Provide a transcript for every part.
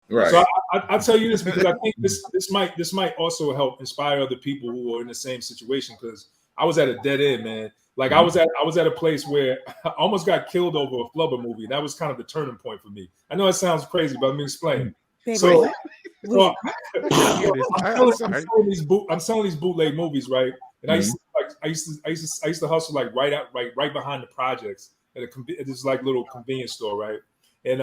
Right. So I'll tell you this because I think this might also help inspire other people who are in the same situation. Because I was at a dead end, man. Like I was at a place where I almost got killed over a Flubber movie. That was kind of the turning point for me. I know it sounds crazy, but let me explain. So I'm selling these bootleg movies, right? And I used to hustle like right behind the projects at this like little convenience store, right? And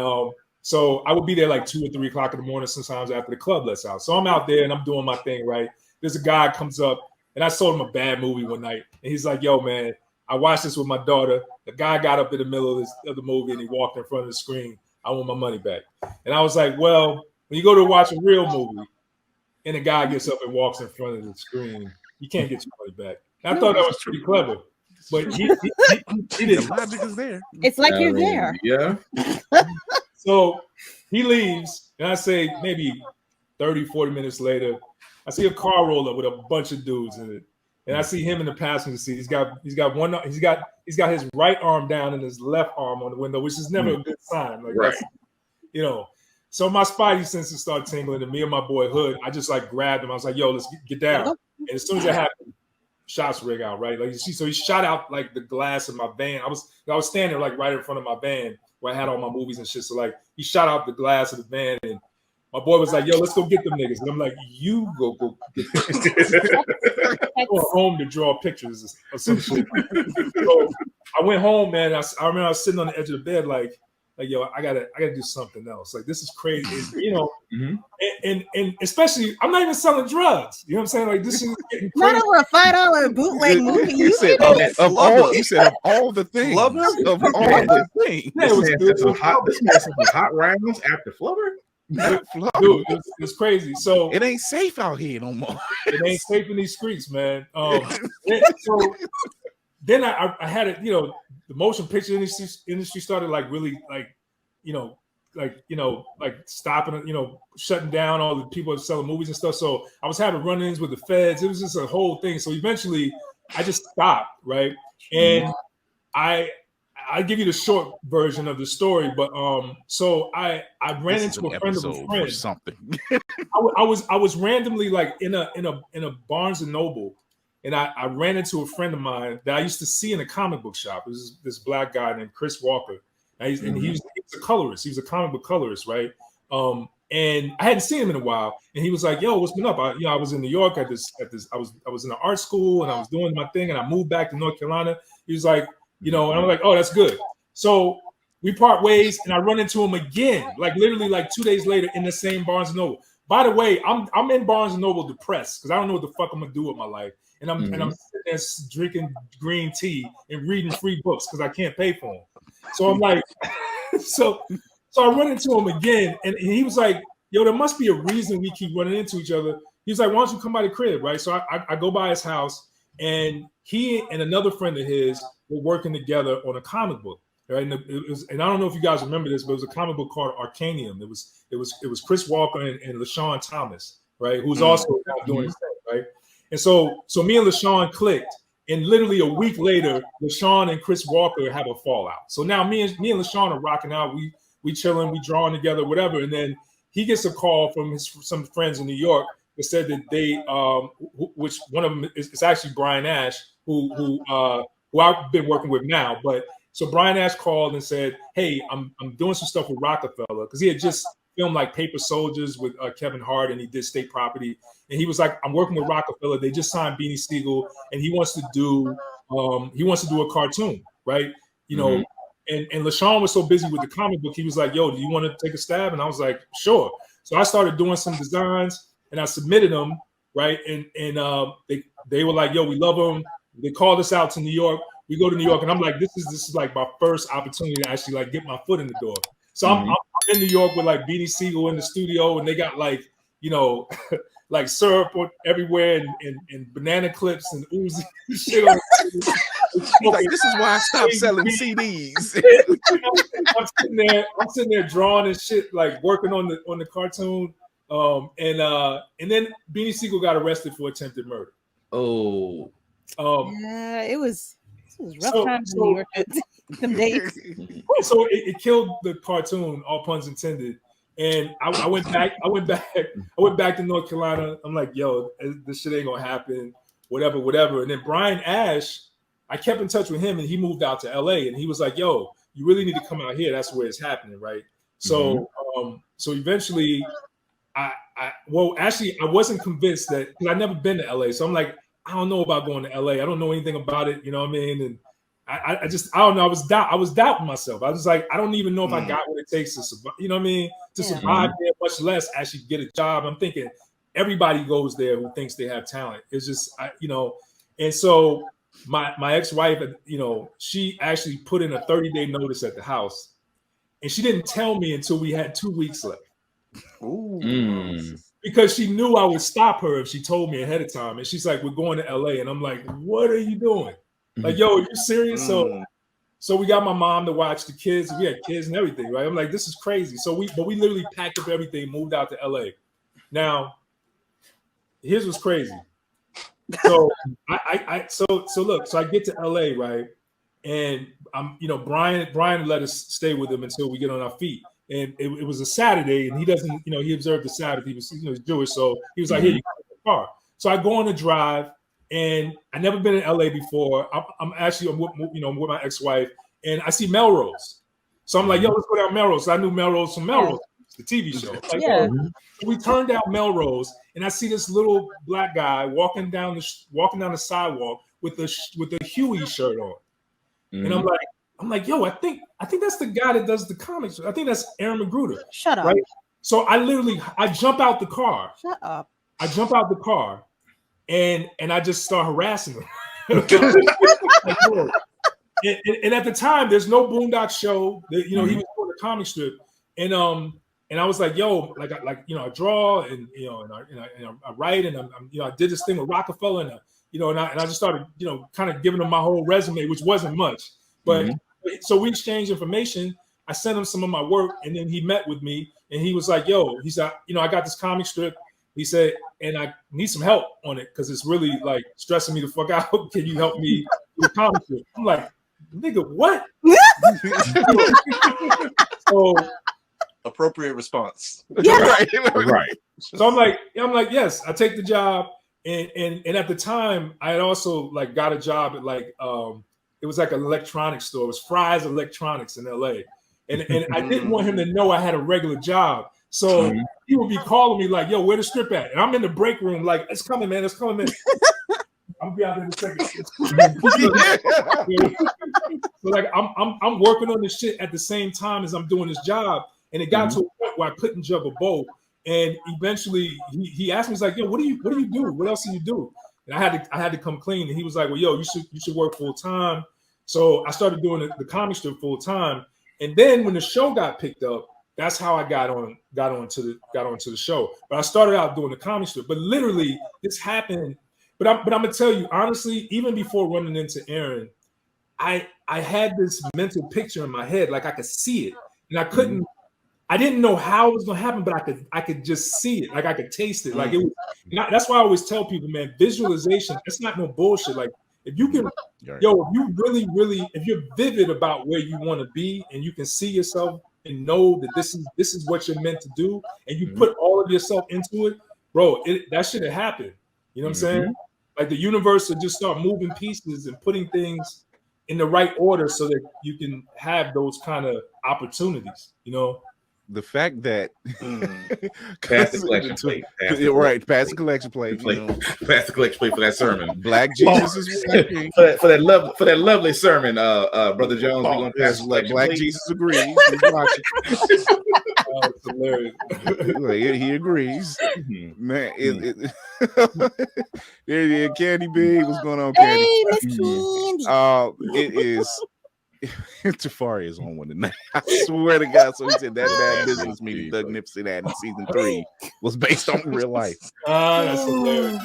so I would be there like 2 or 3 o'clock in the morning, sometimes after the club lets out. So I'm out there and I'm doing my thing, right? There's a guy comes up and I sold him a bad movie one night, and he's like, "Yo, man, I watched this with my daughter. The guy got up in the middle of the movie and he walked in front of the screen. I want my money back." And I was like, "Well, when you go to watch a real movie and a guy gets up and walks in front of the screen, you can't get your money back." And I thought that was pretty clever. But he didn't. The logic is there. It's like you're there. Yeah. So he leaves, and I say maybe 30, 40 minutes later, I see a car roll up with a bunch of dudes in it. And I see him in the passenger seat. He's got his right arm down and his left arm on the window, which is never a good sign. Like right. So my spidey senses start tingling, and me and my boy Hood, I just like grabbed him. I was like, "Yo, let's get down." And as soon as that happened, shots ring out, right? Like you see, so he shot out like the glass of my van. I was standing like right in front of my van where I had all my movies and shit. So like he shot out the glass of the van, and my boy was like, "Yo, let's go get them niggas." And I'm like, "You go get them." I'm going home to draw pictures or some shit. So I went home, man. I remember I was sitting on the edge of the bed, like, yo, I gotta do something else. Like, this is crazy, and especially, I'm not even selling drugs. You know what I'm saying? Like, this is getting crazy. Not over a $5 bootleg movie. You said of all the things. Of all the things. Yeah, it was good. Some hot rounds after Flubber. Dude, it's crazy. So it ain't safe out here no more. It ain't safe in these streets, man. So then I had it, the motion picture industry started like really like stopping, shutting down all the people selling movies and stuff. So I was having run-ins with the feds. It was just a whole thing. So eventually I just stopped, right? And I give you the short version of the story, but so I ran into a friend of a friend. Something. I was randomly like in a Barnes and Noble, and I ran into a friend of mine that I used to see in a comic book shop. It was this black guy named Chris Walker, and he was a colorist. He was a comic book colorist, right? And I hadn't seen him in a while, and he was like, "Yo, what's been up?" I was in New York at this. I was in an art school, and I was doing my thing, and I moved back to North Carolina. He was like, and I'm like, "Oh, that's good." So we part ways, and I run into him again, like literally like 2 days later in the same Barnes and Noble. By the way, I'm in Barnes and Noble depressed because I don't know what the fuck I'm gonna do with my life, and I'm sitting there drinking green tea and reading free books because I can't pay for them. So I'm like, so I run into him again, and he was like, "Yo, there must be a reason we keep running into each other." He was like, "Why don't you come by the crib?" Right? So I go by his house, and he and another friend of his were working together on a comic book. Right, and I don't know if you guys remember this, but it was a comic book called Arcanium. It was Chris Walker and LaShawn Thomas, right, who's also now doing his thing, right? And so me and LaShawn clicked, and literally a week later, LaShawn and Chris Walker have a fallout. So now me and LaShawn are rocking out. We chilling, we drawing together, whatever. And then he gets a call from some friends in New York that said that they, which one of them is actually Brian Ash, who I've been working with now, but. So Brian Ash called and said, "Hey, I'm doing some stuff with Rockefeller," because he had just filmed like Paper Soldiers with Kevin Hart, and he did State Property. And he was like, "I'm working with Rockefeller. They just signed Beanie Siegel, and he wants to do a cartoon, right? And LaShawn was so busy with the comic book, he was like, "Yo, do you want to take a stab?" And I was like, "Sure." So I started doing some designs, and I submitted them, right? And they were like, "Yo, we love them." They called us out to New York. We go to New York, and I'm like, this is like my first opportunity to actually like get my foot in the door. So I'm in New York with like Beanie Siegel in the studio, and they got like like syrup everywhere and banana clips and Uzi shit. Like, this is why I stopped selling CDs. I'm sitting there drawing and shit, like working on the cartoon. And then Beanie Siegel got arrested for attempted murder. Oh. Yeah, it was rough times in New York. Some days. So it killed the cartoon, all puns intended. And I went back to North Carolina. I'm like, yo, this shit ain't gonna happen. Whatever. And then Brian Ash, I kept in touch with him, and he moved out to LA. And he was like, yo, you really need to come out here. That's where it's happening, right? So, so eventually, I wasn't convinced that, because I'd never been to LA. So I'm like, I don't know about going to LA. I don't know anything about it. You know what I mean? And I don't know. I was doubting myself. I was like, I don't even know if I got what it takes to survive. You know what I mean? To survive there, much less actually get a job. I'm thinking everybody goes there who thinks they have talent. It's just, and so my ex-wife, she actually put in a 30-day notice at the house, and she didn't tell me until we had 2 weeks left. Because she knew I would stop her if she told me ahead of time. And she's like, we're going to LA. And I'm like, what are you doing? Like, yo, are you serious? So we got my mom to watch the kids. We had kids and everything, right? I'm like, this is crazy. So we literally packed up everything, moved out to LA. Now, here's what's crazy. So so I get to LA, right? And Brian let us stay with him until we get on our feet. And it was a Saturday, and he doesn't, he observed the Sabbath. He was, he's Jewish, so he was like, "Here, you got the car." So I go on a drive, and I never been in LA before. I'm with my ex-wife, and I see Melrose. So I'm like, "Yo, let's go down Melrose." So I knew Melrose from Melrose, the TV show. Like, so we turned down Melrose, and I see this little black guy walking down the sidewalk with a Huey shirt on, and I'm like, yo, I think that's the guy that does the comics. I think that's Aaron McGruder. Shut up. Right? So I jump out the car. Shut up. I jump out the car, and I just start harassing him. and at the time, there's no Boondocks show. He was doing a comic strip, and I was like, yo, I draw and I write, and I did this thing with Rockefeller, and I just started kind of giving him my whole resume, which wasn't much, but. So we exchanged information. I sent him some of my work, and then he met with me, and he was like, yo, he said, I got this comic strip. He said, and I need some help on it because it's really like stressing me the fuck out. Can you help me with the comic strip? I'm like, nigga, what? So appropriate response. Yeah. Right. So I'm like, yes, I take the job. And at the time, I had also got a job at it was like an electronics store. It was Fry's Electronics in LA. And I didn't want him to know I had a regular job. So he would be calling me like, yo, where the strip at? And I'm in the break room like, it's coming, man. I'll be out there in a second. So I'm working on this shit at the same time as I'm doing this job. And it got to a point where I couldn't juggle both. And eventually he asked me, he's like, yo, what do you do? What else do you do? And I had to come clean. And he was like, well, yo, you should work full time. So I started doing the comic strip full time. And then when the show got picked up, that's how I got onto the show. But I started out doing the comic strip. But literally, this happened. But I'm gonna tell you honestly, even before running into Aaron, I had this mental picture in my head, like I could see it, and I couldn't. I didn't know how it was gonna happen, but I could just see it, like I could taste it. Like it was. That's why I always tell people, man, visualization. It's not no bullshit. Like if you can, if you really, if you're vivid about where you want to be, and you can see yourself and know that this is what you're meant to do, and you put all of yourself into it, bro, that should have happened. You know what I'm saying? Like the universe will just start moving pieces and putting things in the right order so that you can have those kind of opportunities. The fact that pass the collection plate, pass the collection plate, pass the collection plate for that sermon. Black Jesus is working. for that lovely sermon, Brother Jones. We're gonna pass the collection Black plate. Jesus agrees. Oh, it's hilarious. He agrees, man. There, Candy B, what's going on, Candy? Hey, Miss Candy. It is. Tafari is on one tonight. I swear to God. So he said that bad business meeting Doug Nipson had in season 3 was based on real life. That's hilarious.